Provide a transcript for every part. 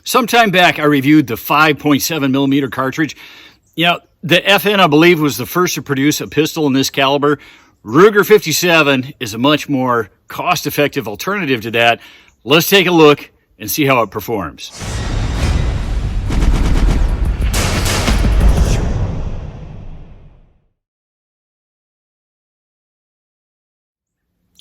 Some time back, I reviewed the 5.7 millimeter cartridge. You know, the FN, I believe, was the first to produce a pistol in this caliber. Ruger 57 is a much more cost-effective alternative to that. Let's take a look and see how it performs.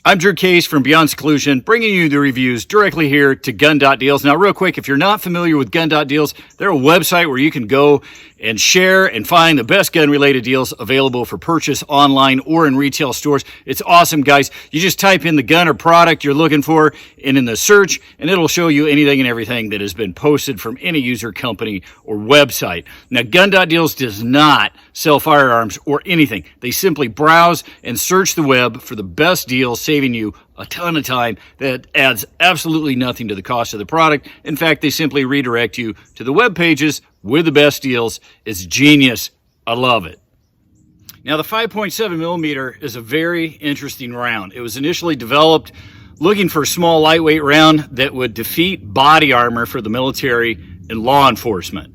I'm Drew Case from Beyond Seclusion, bringing you the reviews directly here to Gun.Deals. Now, real quick, if you're not familiar with Gun.Deals, they're a website where you can go and share and find the best gun-related deals available for purchase online or in retail stores. It's awesome, guys. You just type in the gun or product you're looking for and in the search, and it'll show you anything and everything that has been posted from any user, company, or website. Now, Gun.Deals does not sell firearms or anything. They simply browse and search the web for the best deals, saving you a ton of time that adds absolutely nothing to the cost of the product. In fact, they simply redirect you to the web pages with the best deals. It's genius. I love it. Now, the 5.7 millimeter is a very interesting round. It was initially developed looking for a small, lightweight round that would defeat body armor for the military and law enforcement.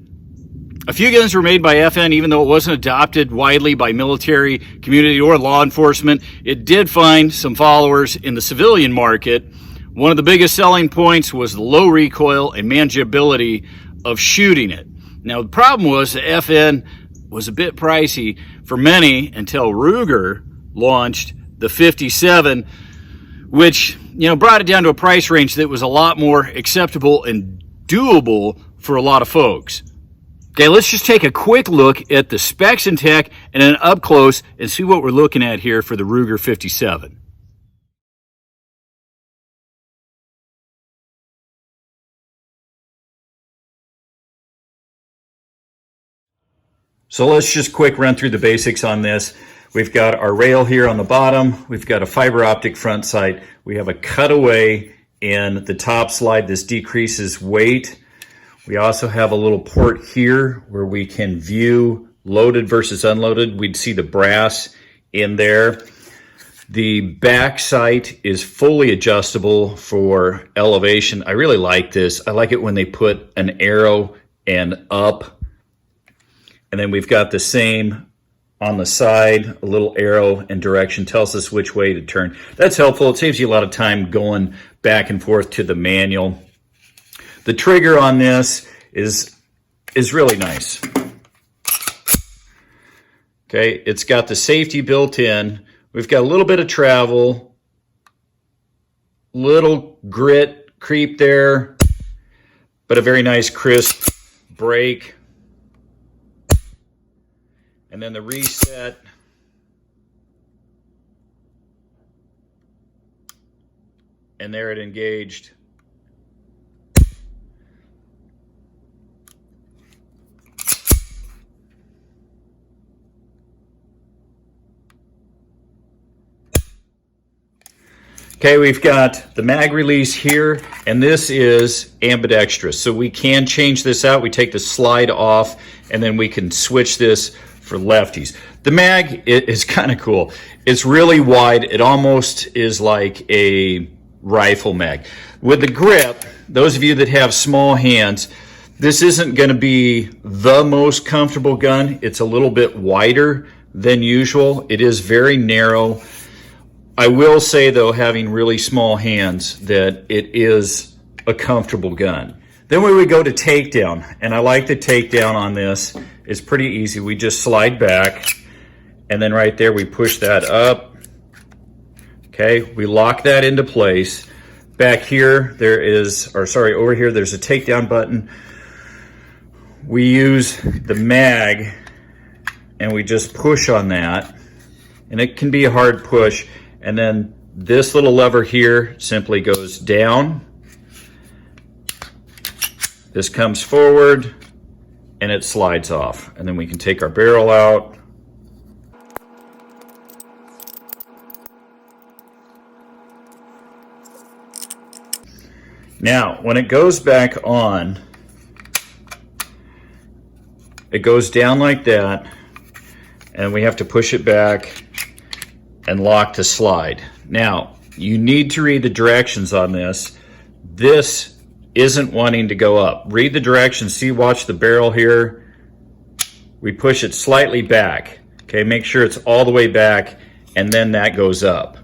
A few guns were made by FN, even though it wasn't adopted widely by military, community, or law enforcement. It did find some followers in the civilian market. One of the biggest selling points was the low recoil and manageability of shooting it. Now, the problem was the FN was a bit pricey for many until Ruger launched the 57, which, brought it down to a price range that was a lot more acceptable and doable for a lot of folks. Okay, let's just take a quick look at the specs and tech and then up close and see what we're looking at here for the Ruger 57. So let's just quick run through the basics on this. We've got our rail here on the bottom. We've got a fiber optic front sight. We have a cutaway in the top slide. This decreases weight. We also have a little port here where we can view loaded versus unloaded. We'd see the brass in there. The back sight is fully adjustable for elevation. I really like this. I like it when they put an arrow and up. And then we've got the same on the side, a little arrow and direction tells us which way to turn. That's helpful. It saves you a lot of time going back and forth to the manual. The trigger on this is really nice. Okay, it's got the safety built in. We've got a little bit of travel, little grit creep there, but a very nice crisp break. And then the reset. And there it engaged. Okay, we've got the mag release here, and this is ambidextrous. So we can change this out. We take the slide off, and then we can switch this for lefties. The mag is kind of cool. It's really wide. It almost is like a rifle mag. With the grip, those of you that have small hands, this isn't going to be the most comfortable gun. It's a little bit wider than usual. It is very narrow. I will say, though, having really small hands, that it is a comfortable gun. Then when we go to takedown, and I like the takedown on this, it's pretty easy. We just slide back, and then right there we push that up. Okay, we lock that into place. Back here, over here, there's a takedown button. We use the mag, and we just push on that, and it can be a hard push. And then this little lever here simply goes down. This comes forward and it slides off. And then we can take our barrel out. Now, when it goes back on, it goes down like that, and we have to push it back and lock to slide. Now, you need to read the directions on this. This isn't wanting to go up. Read the directions. See, watch the barrel here. We push it slightly back. Okay, make sure it's all the way back, and then that goes up.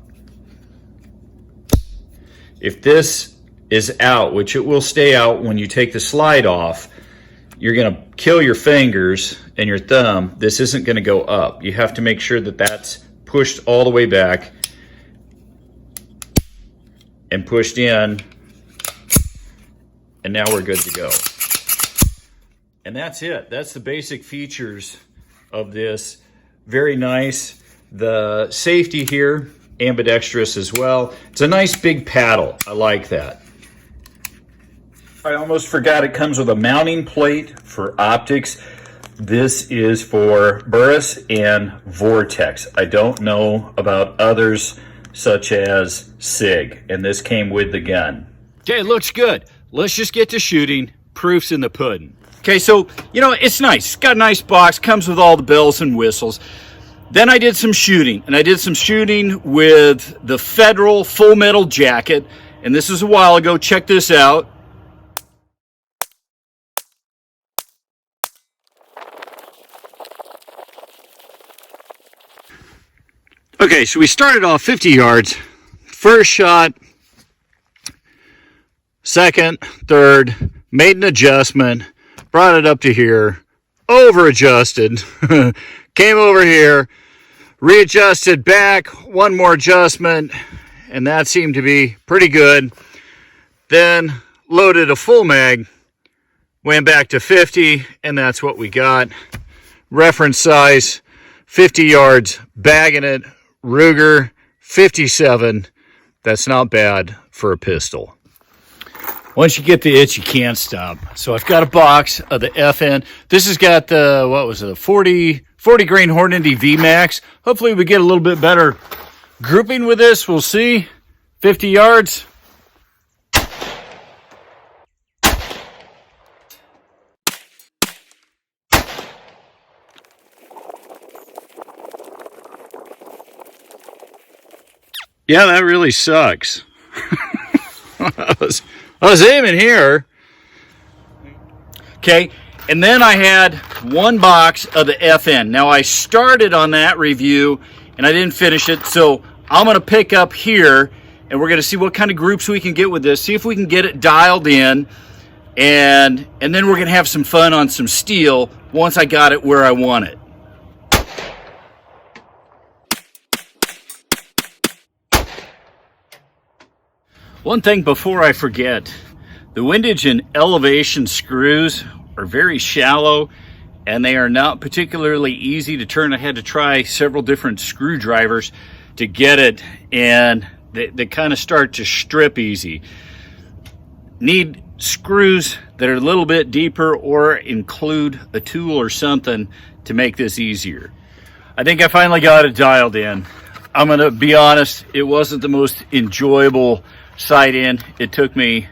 If this is out, which it will stay out when you take the slide off, you're going to kill your fingers and your thumb. This isn't going to go up. You have to make sure that that's pushed all the way back and pushed in, and now we're good to go. And that's it. That's the basic features of this. Very nice. The safety here, ambidextrous as well. It's a nice big paddle. I like that. I almost forgot it comes with a mounting plate for optics. This is for Burris and Vortex. I don't know about others such as SIG, and this came with the gun. Okay, it looks good. Let's just get to shooting. Proof's in the pudding. Okay, so, you know, it's nice. It's got a nice box, comes with all the bells and whistles. Then I did some shooting, and I did some shooting with the Federal Full Metal Jacket, and this is a while ago. Check this out. Okay, so we started off 50 yards. First shot, second, third, made an adjustment, brought it up to here, over adjusted, came over here, readjusted back, one more adjustment, and that seemed to be pretty good. Then loaded a full mag, went back to 50, and that's what we got. Reference size, 50 yards, bagging it, Ruger 57. That's not bad for a pistol. Once you get the itch, you can't stop. So I've got a box of the FN. This has got the, what was it, a 40 grain Hornady VMAX. Hopefully we get a little bit better grouping with this. We'll see. 50 yards. Yeah, that really sucks. I was aiming here. Okay, and then I had one box of the FN. Now I started on that review and I didn't finish it, so I'm going to pick up here and we're going to see what kind of groups we can get with this, see if we can get it dialed in, and then we're going to have some fun on some steel once I got it where I want it. One thing before I forget, the windage and elevation screws are very shallow and they are not particularly easy to turn. I had to try several different screwdrivers to get it, and they kind of start to strip easy. Need screws that are a little bit deeper or include a tool or something to make this easier. I think I finally got it dialed in. I'm gonna be honest, it wasn't the most enjoyable sight in. It took me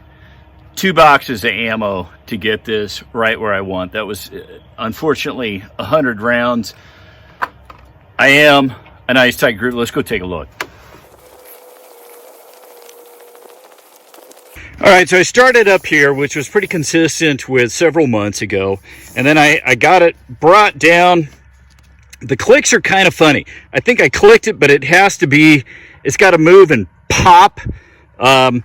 2 boxes of ammo to get this right where I want. That was unfortunately 100 rounds. I am a nice tight group. Let's go take a look. All right, so I started up here, which was pretty consistent with several months ago, and then I got it brought down. The clicks are kind of funny. I think I clicked it, but it has to be, it's got to move and pop. And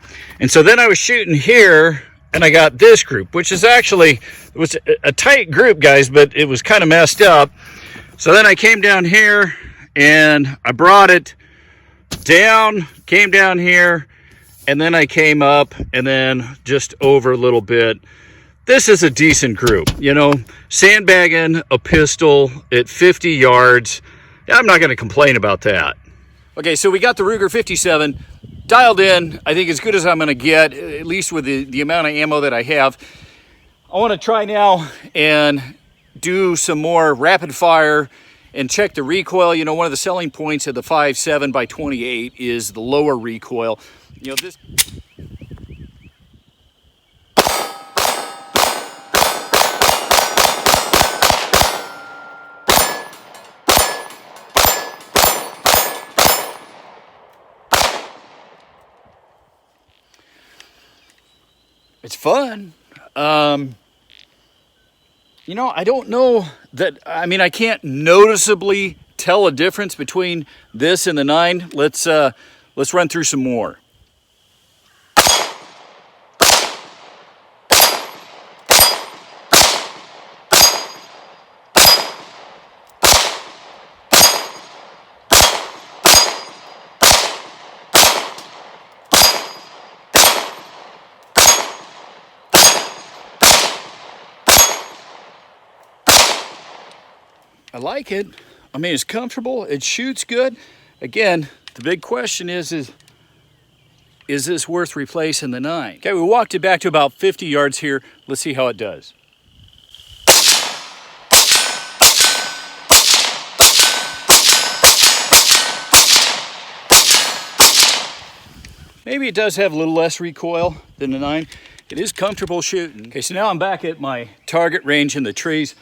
so then I was shooting here and I got this group, which is actually, it was a tight group, guys, but it was kind of messed up. So then I came down here and I brought it down, came down here, and then I came up and then just over a little bit. This is a decent group, you know, sandbagging a pistol at 50 yards. I'm not going to complain about that. Okay, so we got the Ruger 57 dialed in, I think as good as I'm going to get, at least with the amount of ammo that I have. I want to try now and do some more rapid fire and check the recoil. You know, one of the selling points of the 5.7x28 is the lower recoil. You know, this... It's fun. You know, I don't know that, I mean, I can't noticeably tell a difference between this and the 9. Let's run through some more. I like it. I mean, it's comfortable. It shoots good. Again, the big question is this worth replacing the 9? Okay, we walked it back to about 50 yards here. Let's see how it does. Maybe it does have a little less recoil than the 9. It is comfortable shooting. Okay, so now I'm back at my target range in the trees.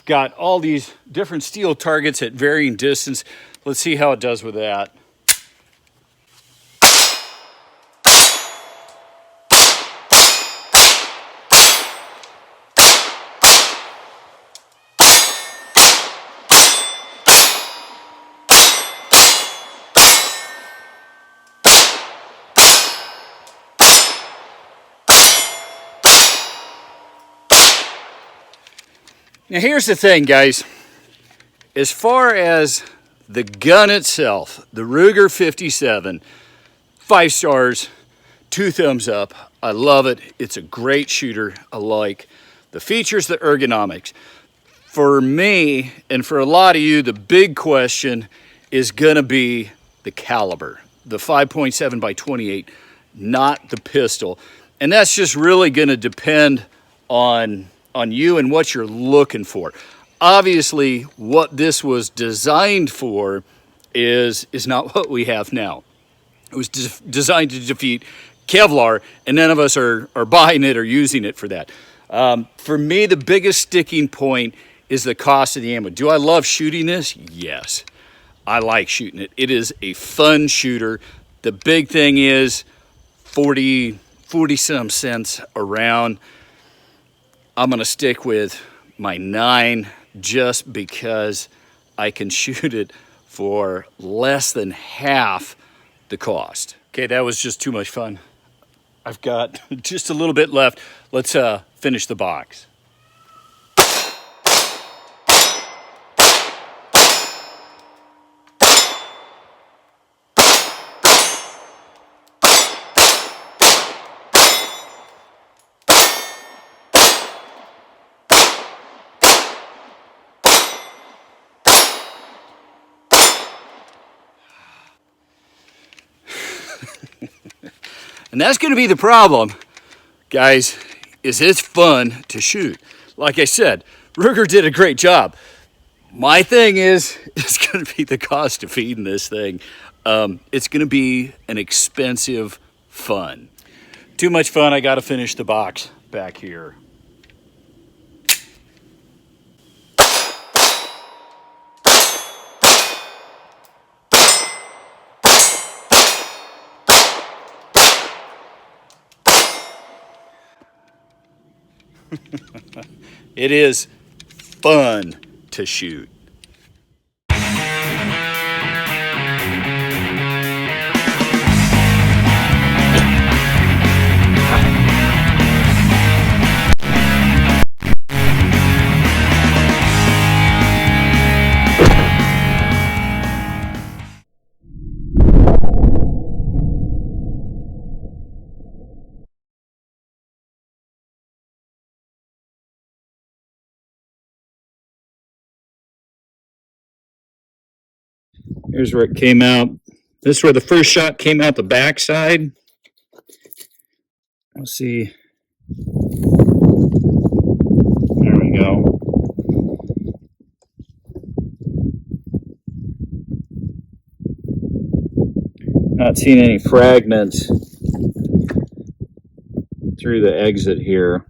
Got all these different steel targets at varying distance. Let's see how it does with that. Now here's the thing, guys. As far as the gun itself, the Ruger 57, 5 stars, 2 thumbs up. I love it. It's a great shooter. I like the features, the ergonomics. For me, and for a lot of you, the big question is gonna be the caliber, the 5.7 by 28, not the pistol. And that's just really gonna depend on you and what you're looking for. Obviously, what this was designed for is not what we have now. It was designed to defeat Kevlar, and none of us are buying it or using it for that. For me, the biggest sticking point is the cost of the ammo. Do I love shooting this? Yes. I like shooting it. It is a fun shooter. The big thing is 40 some cents around. I'm gonna stick with my 9 just because I can shoot it for less than half the cost. Okay, that was just too much fun. I've got just a little bit left. Let's finish the box. And that's going to be the problem, guys, is it's fun to shoot. Like I said, Ruger did a great job. My thing is, it's going to be the cost of feeding this thing. It's going to be an expensive fun. Too much fun, I got to finish the box back here. It is fun to shoot. Here's where it came out. This is where the first shot came out the backside. Let's see. There we go. Not seeing any fragments through the exit here.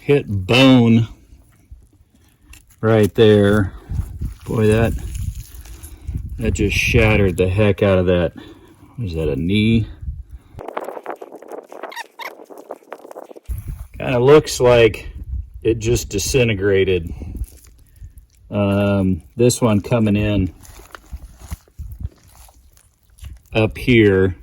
hit bone right there. Boy, that just shattered the heck out of that. Was that a knee? Kind of looks like it just disintegrated. This one coming in up here.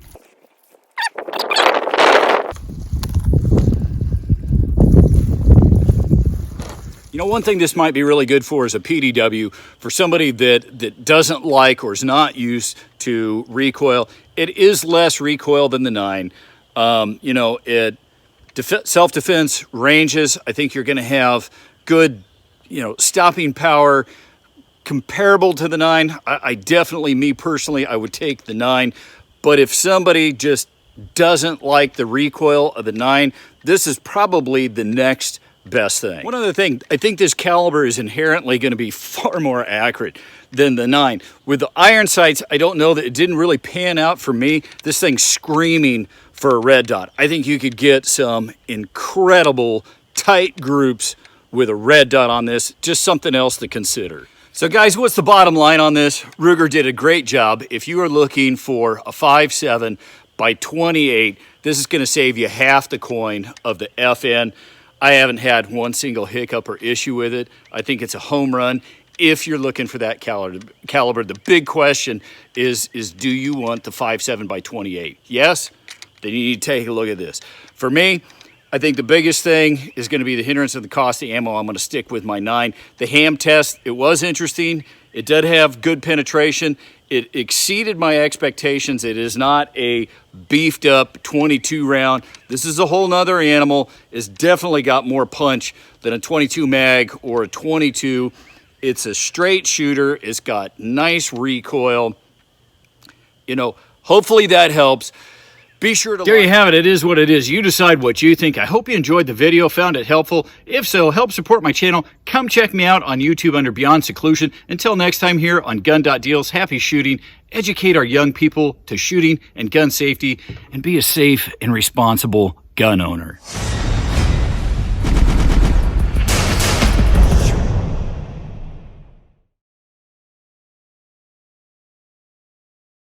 You know, one thing this might be really good for is a PDW for somebody that doesn't like or is not used to recoil. It is less recoil than the 9. You know, self-defense ranges, I think you're going to have good, you know, stopping power comparable to the 9. I definitely, me personally, I would take the 9. But if somebody just doesn't like the recoil of the 9, this is probably the next best thing. One other thing, I think this caliber is inherently going to be far more accurate than the 9. With the iron sights, I don't know that it didn't really pan out for me. This thing's screaming for a red dot. I think you could get some incredible tight groups with a red dot on this. Just something else to consider. So guys, what's the bottom line on this? Ruger did a great job. If you are looking for a 5.7 by 28, this is going to save you half the coin of the FN. I haven't had one single hiccup or issue with it. I think it's a home run if you're looking for that caliber. The big question is do you want the 5.7 by 28? Yes? Then you need to take a look at this. For me, I think the biggest thing is going to be the hindrance of the cost of ammo. I'm going to stick with my 9. The ham test, it was interesting. It did have good penetration. It exceeded my expectations. It is not a beefed up 22 round. This is a whole nother animal. It's definitely got more punch than a 22 mag or a 22. It's a straight shooter. It's got nice recoil. You know, hopefully that helps. Be sure to There you have it. It is what it is. You decide what you think. I hope you enjoyed the video, found it helpful. If so, help support my channel. Come check me out on YouTube under Beyond Seclusion. Until next time here on Gun.Deals, happy shooting. Educate our young people to shooting and gun safety, and be a safe and responsible gun owner.